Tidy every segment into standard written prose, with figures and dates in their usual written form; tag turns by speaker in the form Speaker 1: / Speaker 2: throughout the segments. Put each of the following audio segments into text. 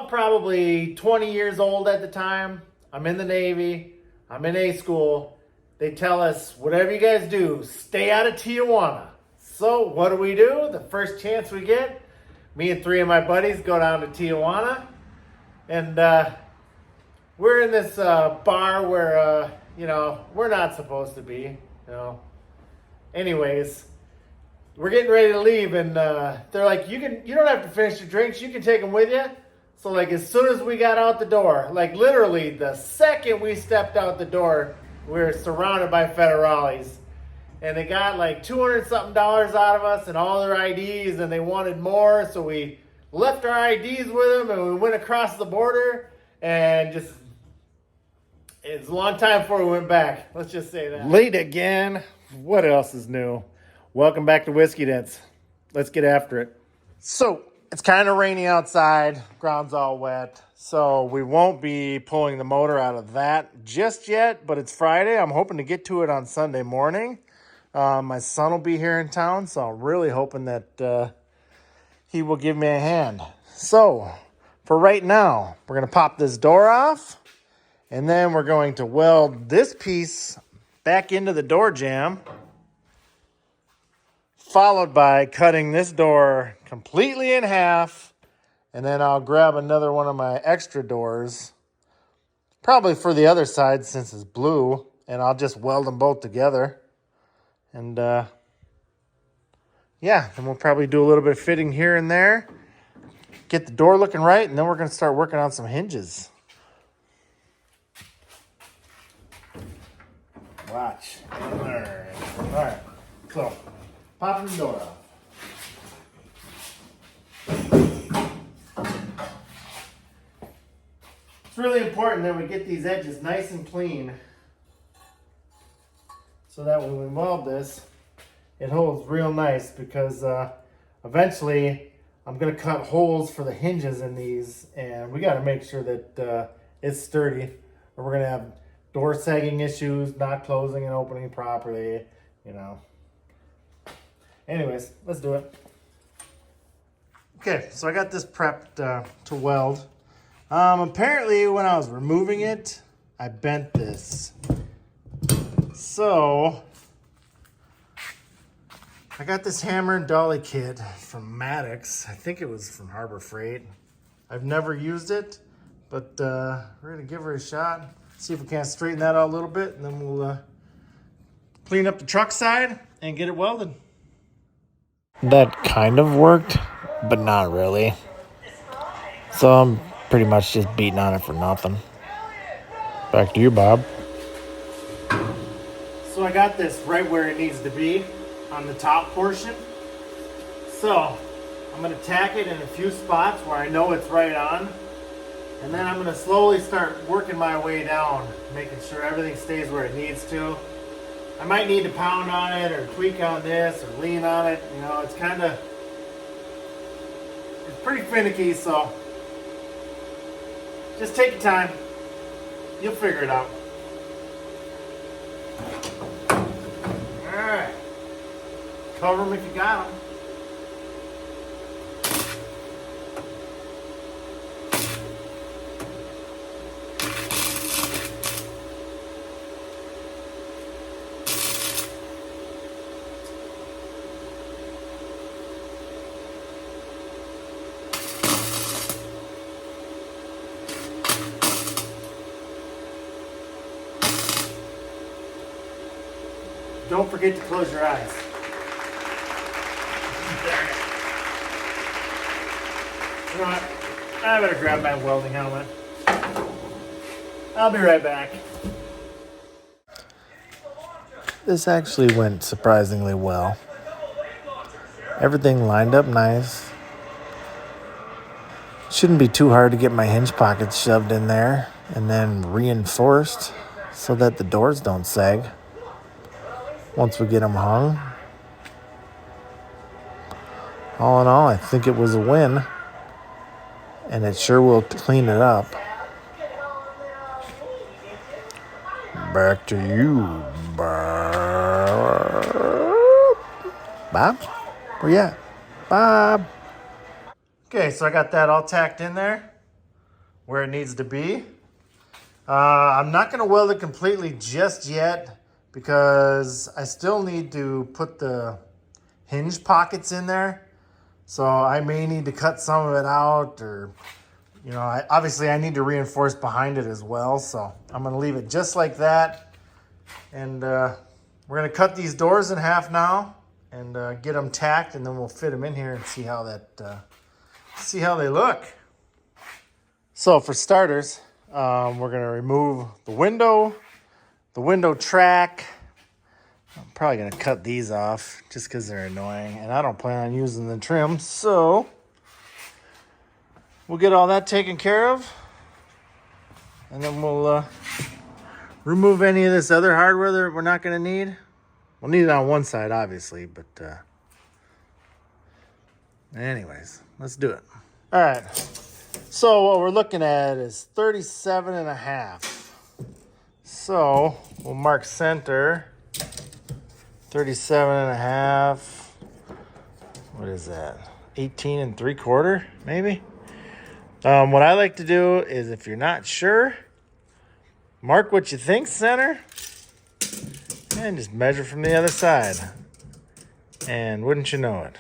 Speaker 1: probably 20 years old at the time. I'm in the Navy. I'm in A school. They tell us, whatever you guys do, stay out of Tijuana. So what do? The first chance we get, me and 3 of my buddies go down to Tijuana. And we're in this bar where, we're not supposed to be. Anyways, we're getting ready to leave, and they're like, you don't have to finish your drinks. You can take them with you. So, like, as soon as we got out the door, like, literally the second we stepped out the door, we were surrounded by federales. And they got, like, $200-something out of us and all their IDs, and they wanted more. So we left our IDs with them, and we went across the border, and just, it's a long time before we went back. Let's just say that. Late again. What else is new? Welcome back to Whiskey Dents. Let's get after it. So, it's kind of rainy outside. Ground's all wet. So, we won't be pulling the motor out of that just yet, but it's Friday. I'm hoping to get to it on Sunday morning. My son will be here in town, so I'm really hoping that he will give me a hand. So, for right now, we're going to pop this door off, and then we're going to weld this piece back into the door jamb, followed by cutting this door completely in half, and then I'll grab another one of my extra doors, probably for the other side since it's blue, and I'll just weld them both together. And yeah, then we'll probably do a little bit of fitting here and there, get the door looking right, and then we're going to start working on some hinges. Watch. All right. So, popping the door off. It's really important that we get these edges nice and clean so that when we weld this, it holds real nice, because eventually I'm going to cut holes for the hinges in these, and we got to make sure that it's sturdy, or we're going to have door sagging issues, not closing and opening properly, Anyways, let's do it. Okay, so I got this prepped to weld. Apparently, when I was removing it, I bent this. So, I got this hammer and dolly kit from Maddox. I think it was from Harbor Freight. I've never used it, but we're going to give her a shot. See if we can't straighten that out a little bit, and then we'll clean up the truck side and get it welded. That kind of worked, but not really. So I'm pretty much just beating on it for nothing. Back to you, Bob. So I got this right where it needs to be, on the top portion. So I'm going to tack it in a few spots where I know it's right on. And then I'm going to slowly start working my way down, making sure everything stays where it needs to. I might need to pound on it or tweak on this or lean on it. It's pretty finicky, so just take your time. You'll figure it out. All right. Cover them if you got them. Don't forget to close your eyes. You know what? I better grab my welding helmet. I'll be right back. This actually went surprisingly well. Everything lined up nice. Shouldn't be too hard to get my hinge pockets shoved in there and then reinforced so that the doors don't sag once we get them hung. All in all, I think it was a win, and it sure will clean it up. Back to you, Bob. Where you at? Bob. Okay, so I got that all tacked in there. where it needs to be. I'm not going to weld it completely just yet because I still need to put the hinge pockets in there. So I may need to cut some of it out, or, you know, obviously I need to reinforce behind it as well. So I'm going to leave it just like that. And we're going to cut these doors in half now and get them tacked, and then we'll fit them in here and see how they look. So for starters, we're going to remove the window track. I'm probably going to cut these off just because they're annoying, and I don't plan on using the trim. So we'll get all that taken care of, and then we'll remove any of this other hardware that we're not going to need. We'll need it on one side, obviously, but anyways, let's do it. All right. So what we're looking at is 37.5. So we'll mark center. 37.5. What is that? 18 3/4, maybe? What I like to do is, if you're not sure, mark what you think center and just measure from the other side. And wouldn't you know it?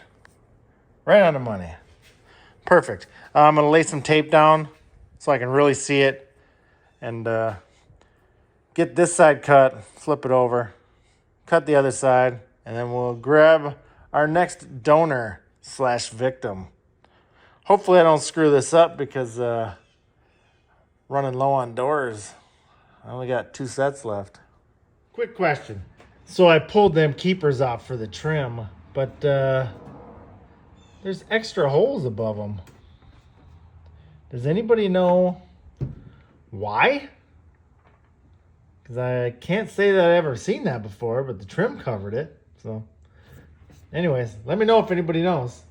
Speaker 1: Right on the money. Perfect. I'm going to lay some tape down so I can really see it, and get this side cut, flip it over, cut the other side, and then we'll grab our next donor / victim. Hopefully I don't screw this up because running low on doors. I only got 2 sets left. Quick question. So I pulled them keepers off for the trim, but there's extra holes above them. Does anybody know why? Because I can't say that I've ever seen that before, but the trim covered it. So anyways, let me know if anybody knows.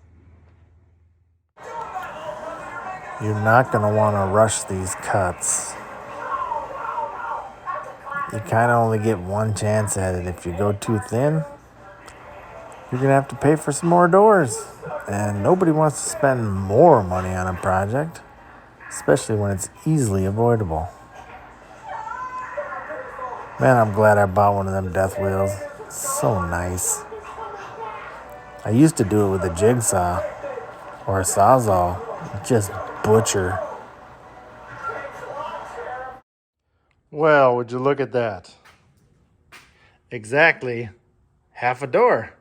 Speaker 1: You're not going to want to rush these cuts. You kind of only get one chance at it. If you go too thin, you're going to have to pay for some more doors. And nobody wants to spend more money on a project, especially when it's easily avoidable. Man, I'm glad I bought one of them death wheels. It's so nice. I used to do it with a jigsaw or a sawzall. Just butcher. Well, would you look at that? Exactly half a door.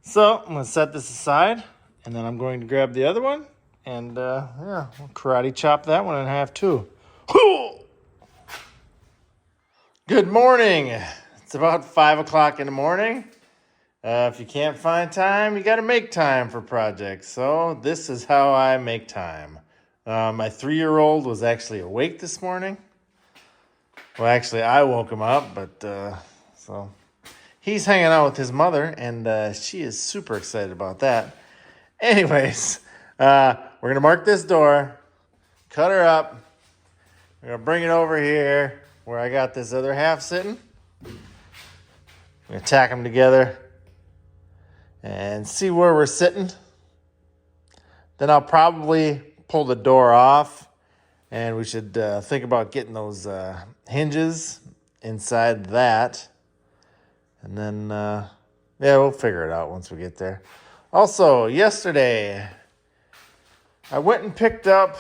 Speaker 1: So I'm going to set this aside, and then I'm going to grab the other one, and we'll karate chop that one in half too. Good morning. It's about 5 o'clock in the morning. If you can't find time, you got to make time for projects. So this is how I make time. My 3-year-old was actually awake this morning. Well, actually, I woke him up, but so he's hanging out with his mother, and she is super excited about that. Anyways, we're going to mark this door, cut her up. We're going to bring it over here where I got this other half sitting. I'm going to tack them together and see where we're sitting. Then I'll probably pull the door off, and we should think about getting those hinges inside that. And then, we'll figure it out once we get there. Also, yesterday, I went and picked up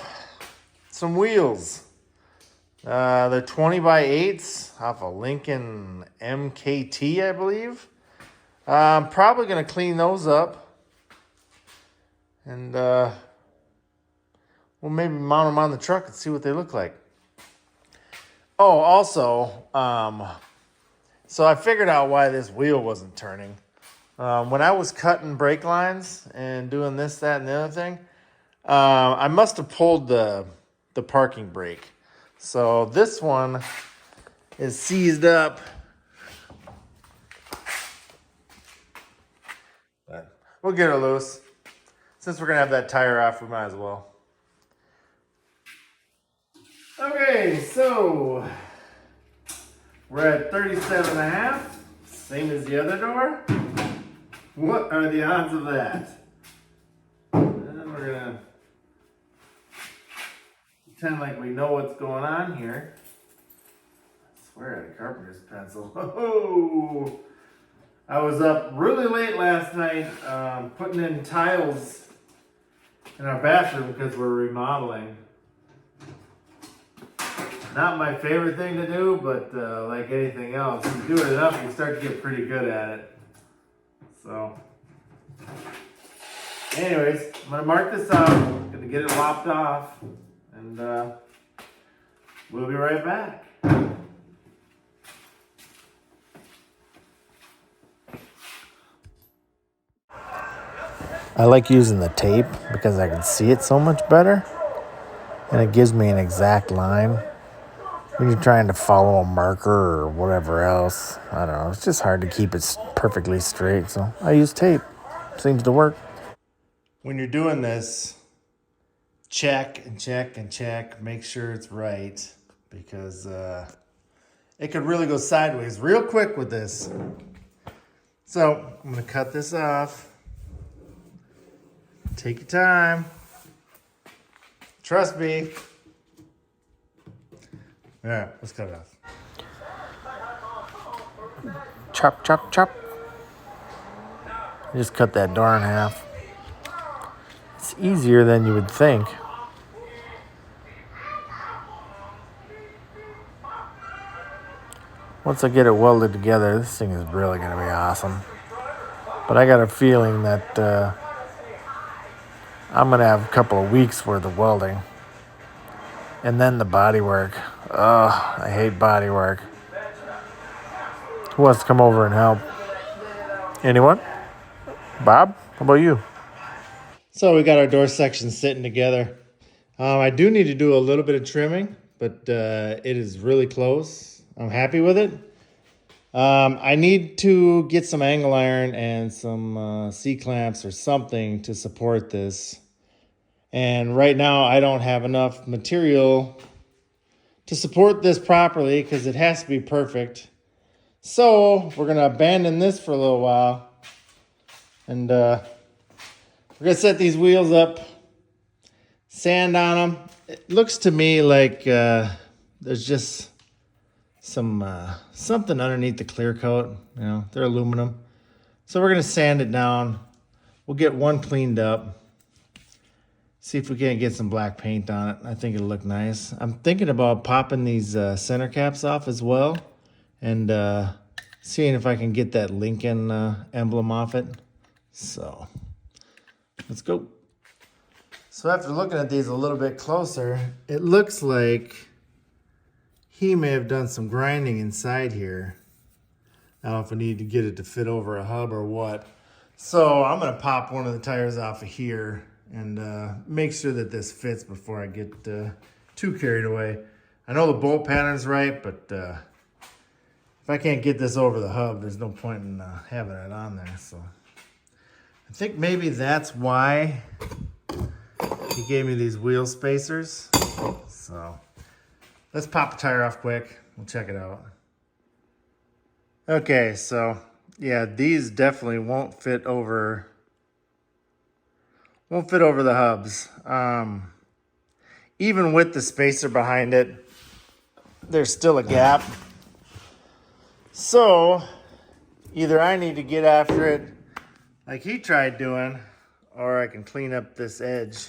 Speaker 1: some wheels. They're 20x8s off a Lincoln MKT, I believe. I'm probably going to clean those up. And we'll maybe mount them on the truck and see what they look like. Oh, also, so I figured out why this wheel wasn't turning. When I was cutting brake lines and doing this, that, and the other thing, I must have pulled the parking brake. So this one is seized up. But we'll get her loose. Since we're going to have that tire off, we might as well. Okay, so we're at 37.5, same as the other door. What are the odds of that? And we're gonna pretend like we know what's going on here. I swear I had a carpenter's pencil. Oh, I was up really late last night putting in tiles in our bathroom because we're remodeling. Not my favorite thing to do, but like anything else, you do it enough, you start to get pretty good at it. So, anyways, I'm gonna mark this out. I'm gonna get it lopped off, and we'll be right back. I like using the tape because I can see it so much better, and it gives me an exact line. When you're trying to follow a marker or whatever else, I don't know, it's just hard to keep it perfectly straight, so I use tape. Seems to work. When you're doing this, check and check and check, make sure it's right, because it could really go sideways real quick with this. So I'm gonna cut this off. Take your time. Trust me. All right, let's cut it off. Chop, chop, chop. Just cut that door in half. It's easier than you would think. Once I get it welded together, this thing is really going to be awesome. But I got a feeling that I'm going to have a couple of weeks worth of welding. And then the body work. Ugh, I hate body work. Who wants to come over and help? Anyone? Bob, how about you? So we got our door section sitting together. I do need to do a little bit of trimming, but it is really close. I'm happy with it. I need to get some angle iron and some C-clamps or something to support this. And right now I don't have enough material to support this properly because it has to be perfect. So we're going to abandon this for a little while. And we're going to set these wheels up, sand on them. It looks to me like there's just some something underneath the clear coat. You know, they're aluminum. So we're going to sand it down. We'll get one cleaned up. See if we can't get some black paint on it. I think it'll look nice. I'm thinking about popping these center caps off as well, and seeing if I can get that Lincoln emblem off it. So let's go. So after looking at these a little bit closer, it looks like he may have done some grinding inside here. I don't know if I need to get it to fit over a hub or what. So I'm gonna pop one of the tires off of here and make sure that this fits before I get too carried away. I know the bolt pattern's right, but if I can't get this over the hub, there's no point in having it on there. So I think maybe that's why he gave me these wheel spacers. So let's pop the tire off quick. We'll check it out. Okay, so yeah, these definitely won't fit over the hubs. Even with the spacer behind it, there's still a gap. So either I need to get after it like he tried doing, or I can clean up this edge.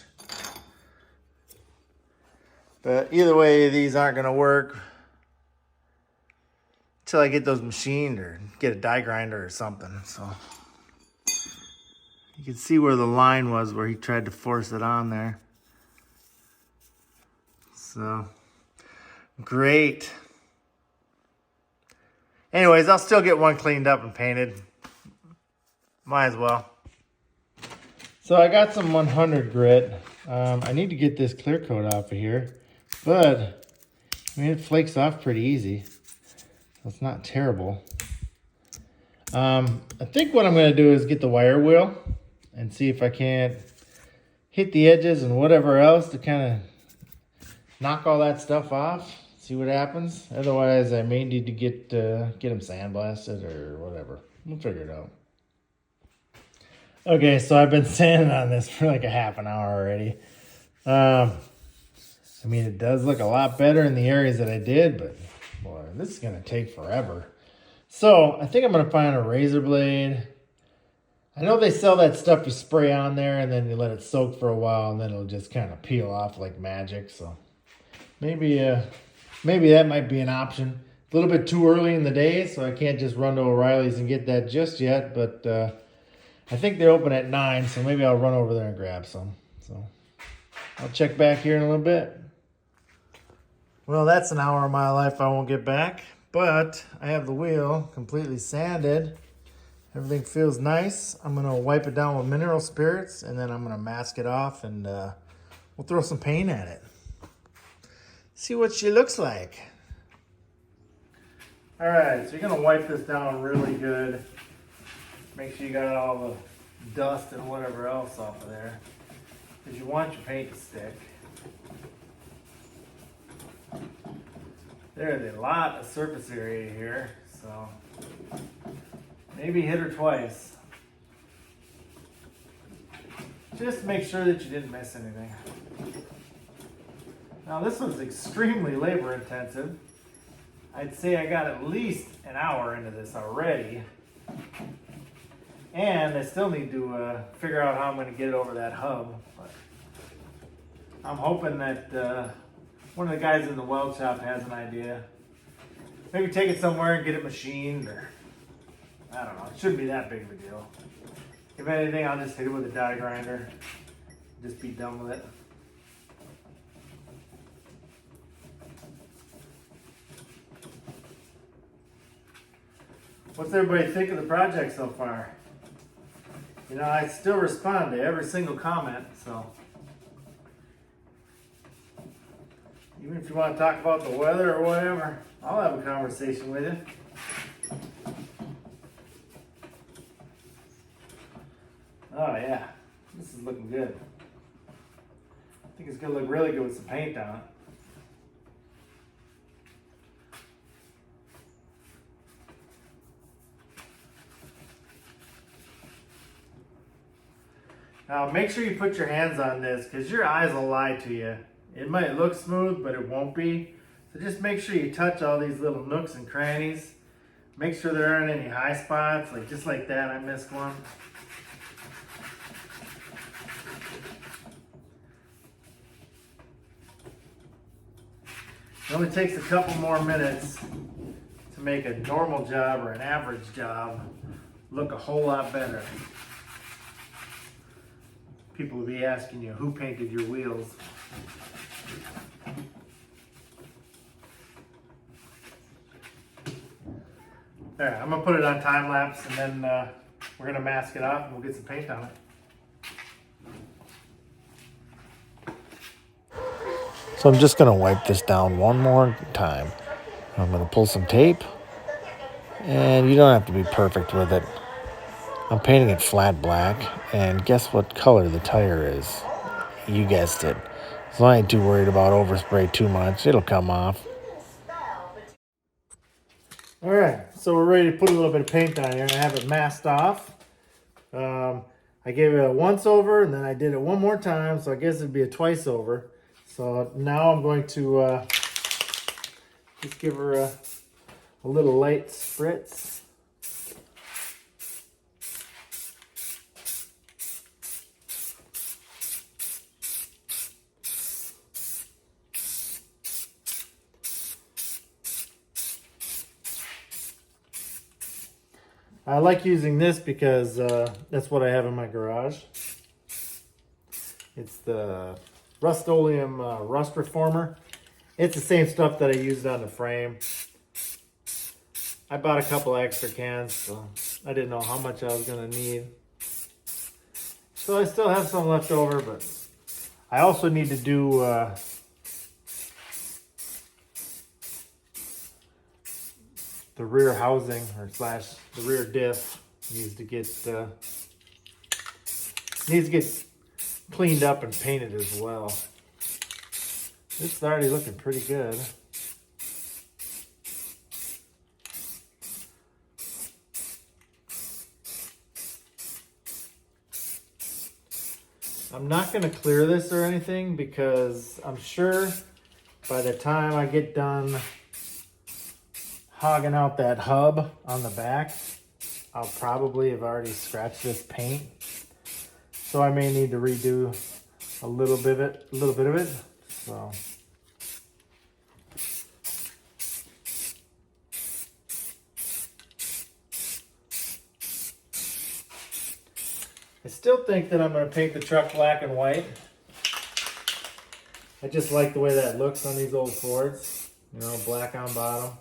Speaker 1: But either way, these aren't gonna work until I get those machined or get a die grinder or something. So you can see where the line was where he tried to force it on there. So great. Anyways, I'll still get one cleaned up and painted. Might as well. So I got some 100 grit. I need to get this clear coat off of here, but I mean, it flakes off pretty easy. So it's not terrible. I think what I'm going to do is get the wire wheel and see if I can't hit the edges and whatever else to kind of knock all that stuff off. See what happens. Otherwise, I may need to get them sandblasted or whatever. We'll figure it out. Okay, so I've been sanding on this for like a half an hour already. I mean, it does look a lot better in the areas that I did, but boy, this is going to take forever. So I think I'm going to find a razor blade. I know they sell that stuff you spray on there and then you let it soak for a while and then it'll just kind of peel off like magic. So maybe that might be an option. A little bit too early in the day, so I can't just run to O'Reilly's and get that just yet. But I think they open at 9, so maybe I'll run over there and grab some. So I'll check back here in a little bit. Well, that's an hour of my life I won't get back, but I have the wheel completely sanded. Everything feels nice. I'm gonna wipe it down with mineral spirits and then I'm gonna mask it off and we'll throw some paint at it. See what she looks like. All right, so you're gonna wipe this down really good. Make sure you got all the dust and whatever else off of there, because you want your paint to stick. There's a lot of surface area here, so maybe hit her twice. Just make sure that you didn't miss anything. Now this was extremely labor intensive. I'd say I got at least an hour into this already. And I still need to figure out how I'm going to get it over that hub. But I'm hoping that one of the guys in the weld shop has an idea. Maybe take it somewhere and get it machined, or I don't know. It shouldn't be that big of a deal. If anything, I'll just hit it with a die grinder. Just be done with it. What's everybody think of the project so far? You know, I still respond to every single comment, so even if you want to talk about the weather or whatever, I'll have a conversation with you. Oh yeah, this is looking good. I think it's gonna look really good with some paint on it. Now make sure you put your hands on this, because your eyes will lie to you. It might look smooth, but it won't be. So just make sure you touch all these little nooks and crannies. Make sure there aren't any high spots, like just like that, I missed one. It only takes a couple more minutes to make a normal job or an average job look a whole lot better. People will be asking you, who painted your wheels? There, I'm gonna put it on time lapse and then we're gonna mask it off and we'll get some paint on it. So I'm just gonna wipe this down one more time. I'm gonna pull some tape, and you don't have to be perfect with it. I'm painting it flat black, and guess what color the tire is? You guessed it. So I ain't too worried about overspray too much. It'll come off. All right, so we're ready to put a little bit of paint on here and have it masked off. I gave it a once over, and then I did it one more time, so I guess it'd be a twice over. So now I'm going to just give her a little light spritz. I like using this because that's what I have in my garage. It's the Rust-Oleum Rust Reformer. It's the same stuff that I used on the frame. I bought a couple extra cans, so I didn't know how much I was going to need. So I still have some left over, but I also need to do the rear housing, or slash the rear diff needs to get cleaned up and painted as well. This is already looking pretty good. I'm not going to clear this or anything because I'm sure by the time I get done hogging out that hub on the back, I'll probably have already scratched this paint. So I may need to redo a little bit of it. So I still think that I'm going to paint the truck black and white. I just like the way that looks on these old Fords. You know, black on bottom,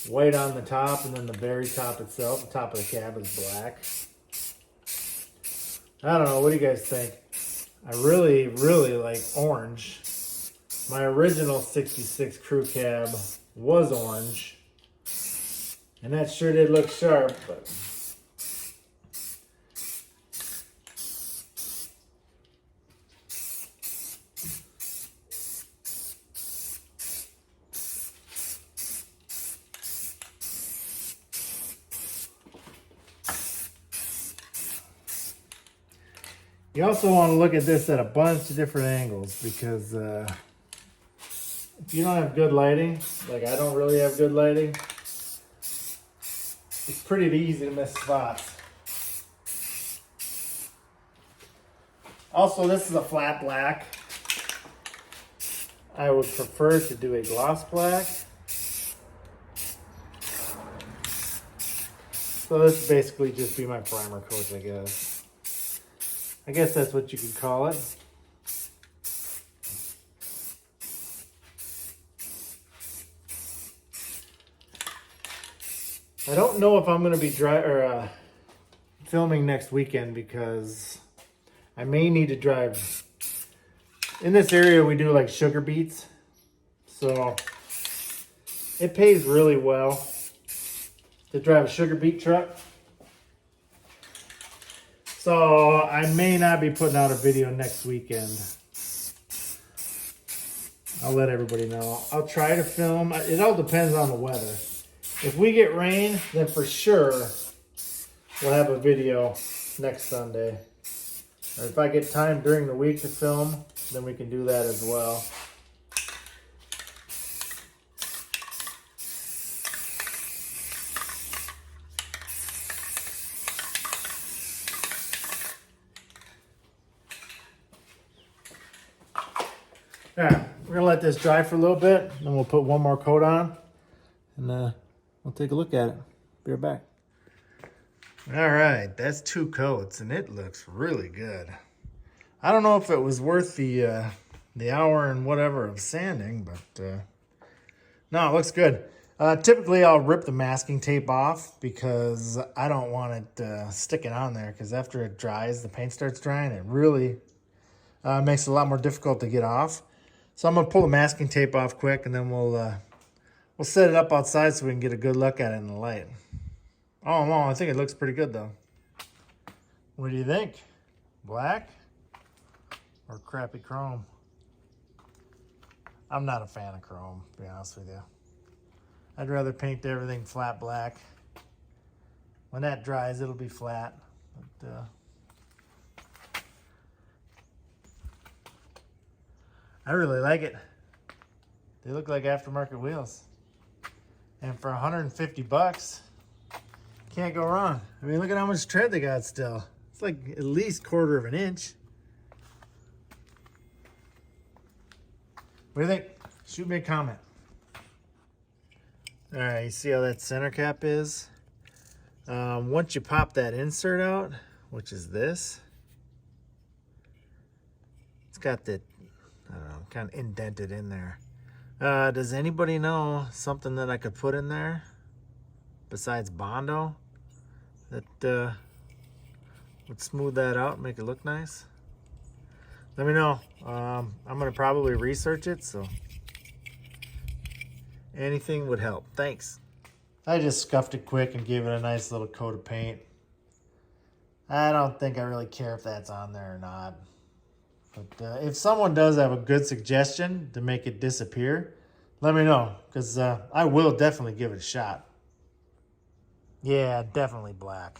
Speaker 1: white on the top, and then the very top itself, the top of the cab is black. I don't know, what do you guys think? I really, really like orange. My original 66 crew cab was orange, and that sure did look sharp, but you also want to look at this at a bunch of different angles, because if you don't have good lighting, like I don't really have good lighting, it's pretty easy to miss spots. Also, this is a flat black. I would prefer to do a gloss black. So this would basically just be my primer coat, I guess. I guess that's what you could call it. I don't know if I'm going to be filming next weekend, because I may need to drive. In this area, we do like sugar beets, so it pays really well to drive a sugar beet truck. So I may not be putting out a video next weekend. I'll let everybody know. I'll try to film. It all depends on the weather. If we get rain, then for sure we'll have a video next Sunday. Or if I get time during the week to film, then we can do that as well. All right, we're gonna let this dry for a little bit, then we'll put one more coat on, and we'll take a look at it. Be right back. All right, that's 2 coats, and it looks really good. I don't know if it was worth the hour and whatever of sanding, but no, it looks good. Typically, I'll rip the masking tape off because I don't want it sticking on there, because after it dries, the paint starts drying, it really makes it a lot more difficult to get off. So I'm gonna pull the masking tape off quick, and then we'll set it up outside so we can get a good look at it in the light. Oh no, I think it looks pretty good though. What do you think? Black or crappy chrome? I'm not a fan of chrome, to be honest with you. I'd rather paint everything flat black. When that dries, it'll be flat. But, I really like it. They look like aftermarket wheels. And for 150 bucks, can't go wrong. I mean, look at how much tread they got still. It's like at least 1/4 of an inch. What do you think? Shoot me a comment. All right, you see how that center cap is? Once you pop that insert out, which is this, it's got the, I don't know, kind of indented in there. Does anybody know something that I could put in there besides Bondo that would smooth that out and make it look nice? Let me know. I'm going to probably research it, so anything would help. Thanks. I just scuffed it quick and gave it a nice little coat of paint. I don't think I really care if that's on there or not. But if someone does have a good suggestion to make it disappear, let me know, because I will definitely give it a shot. Yeah, definitely black.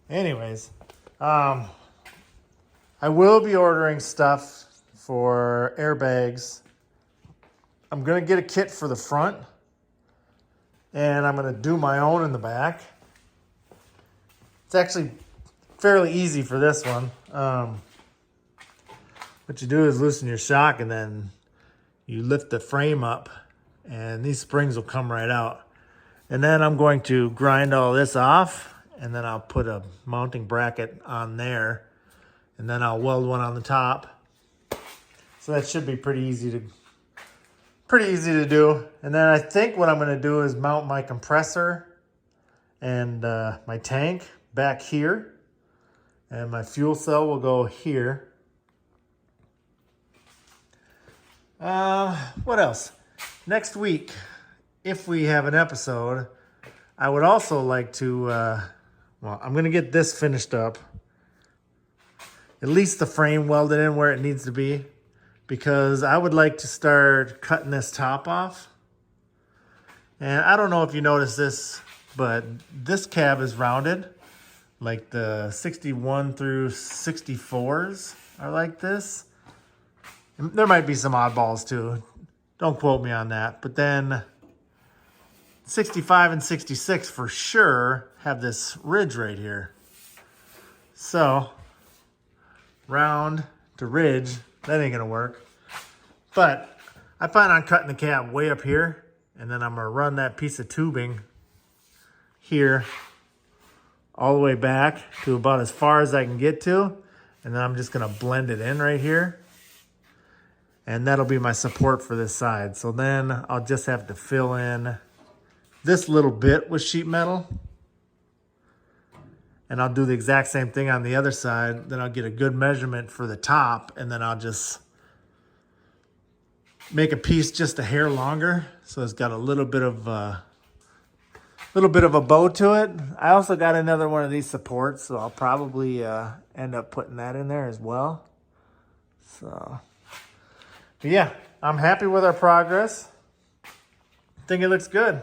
Speaker 1: Anyways, I will be ordering stuff for airbags. I'm going to get a kit for the front, and I'm going to do my own in the back. It's actually fairly easy for this one. What you do is loosen your shock, and then you lift the frame up, and these springs will come right out. And then I'm going to grind all this off, and then I'll put a mounting bracket on there, and then I'll weld one on the top. So that should be pretty easy to do. And then I think what I'm going to do is mount my compressor and my tank back here, and my fuel cell will go here. What else? Next week, if we have an episode, I would also like to, well, I'm going to get this finished up. At least the frame welded in where it needs to be, because I would like to start cutting this top off. And I don't know if you noticed this, but this cab is rounded. Like the 61 through 64s are like this. And there might be some oddballs too. Don't quote me on that. But then 65 and 66 for sure have this ridge right here. So round to ridge, that ain't gonna work. But I plan on cutting the cab way up here, and then I'm gonna run that piece of tubing here all the way back to about as far as I can get to, and then I'm just gonna blend it in right here, and that'll be my support for this side. So then I'll just have to fill in this little bit with sheet metal, and I'll do the exact same thing on the other side. Then I'll get a good measurement for the top, and then I'll just make a piece just a hair longer, so it's got a little bit of a bow to it. I also got another one of these supports, so I'll probably end up putting that in there as well. So, but yeah, I'm happy with our progress. I think it looks good.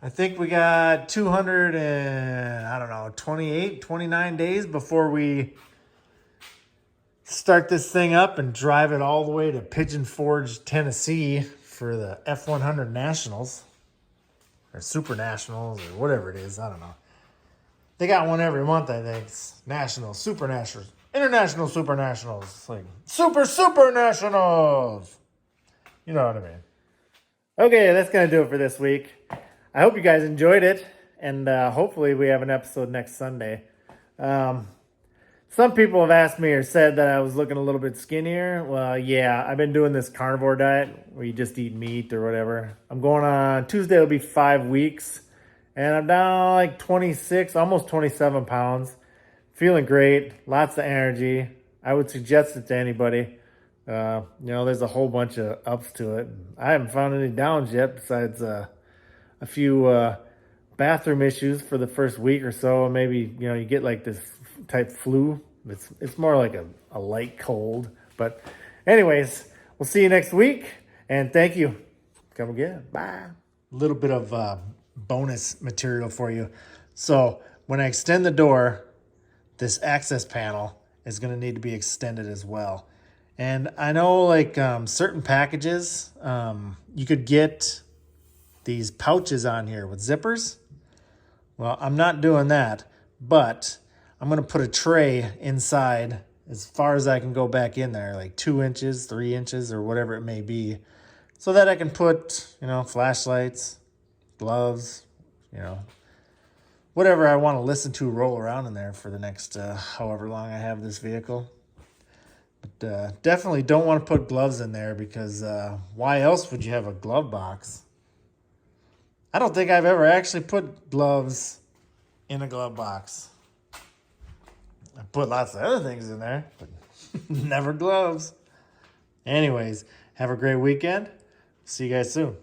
Speaker 1: I think we got 29 days before we start this thing up and drive it all the way to Pigeon Forge, Tennessee for the F100 Nationals. Or Super Nationals, or whatever it is. I don't know. They got one every month, I think. It's Nationals, Super Nationals, International Super Nationals. It's like Super Nationals. You know what I mean. Okay, that's going to do it for this week. I hope you guys enjoyed it, and hopefully we have an episode next Sunday. Some people have asked me or said that I was looking a little bit skinnier. Well, yeah, I've been doing this carnivore diet where you just eat meat or whatever. I'm going on Tuesday, it'll be 5 weeks, and I'm down like 26, almost 27 pounds. Feeling great, lots of energy. I would suggest it to anybody. There's a whole bunch of ups to it. I haven't found any downs yet, besides a few bathroom issues for the first week or so. Maybe, you get like this type flu. It's more like a light cold. But anyways, we'll see you next week. And thank you. Come again. Bye. A little bit of bonus material for you. So when I extend the door, this access panel is going to need to be extended as well. And I know like certain packages, you could get these pouches on here with zippers. Well, I'm not doing that, but I'm going to put a tray inside as far as I can go back in there, like 2 inches, 3 inches, or whatever it may be, so that I can put, flashlights, gloves, whatever I want to listen to roll around in there for the next however long I have this vehicle. But definitely don't want to put gloves in there, because why else would you have a glove box? I don't think I've ever actually put gloves in a glove box. I put lots of other things in there, but never gloves. Anyways, have a great weekend. See you guys soon.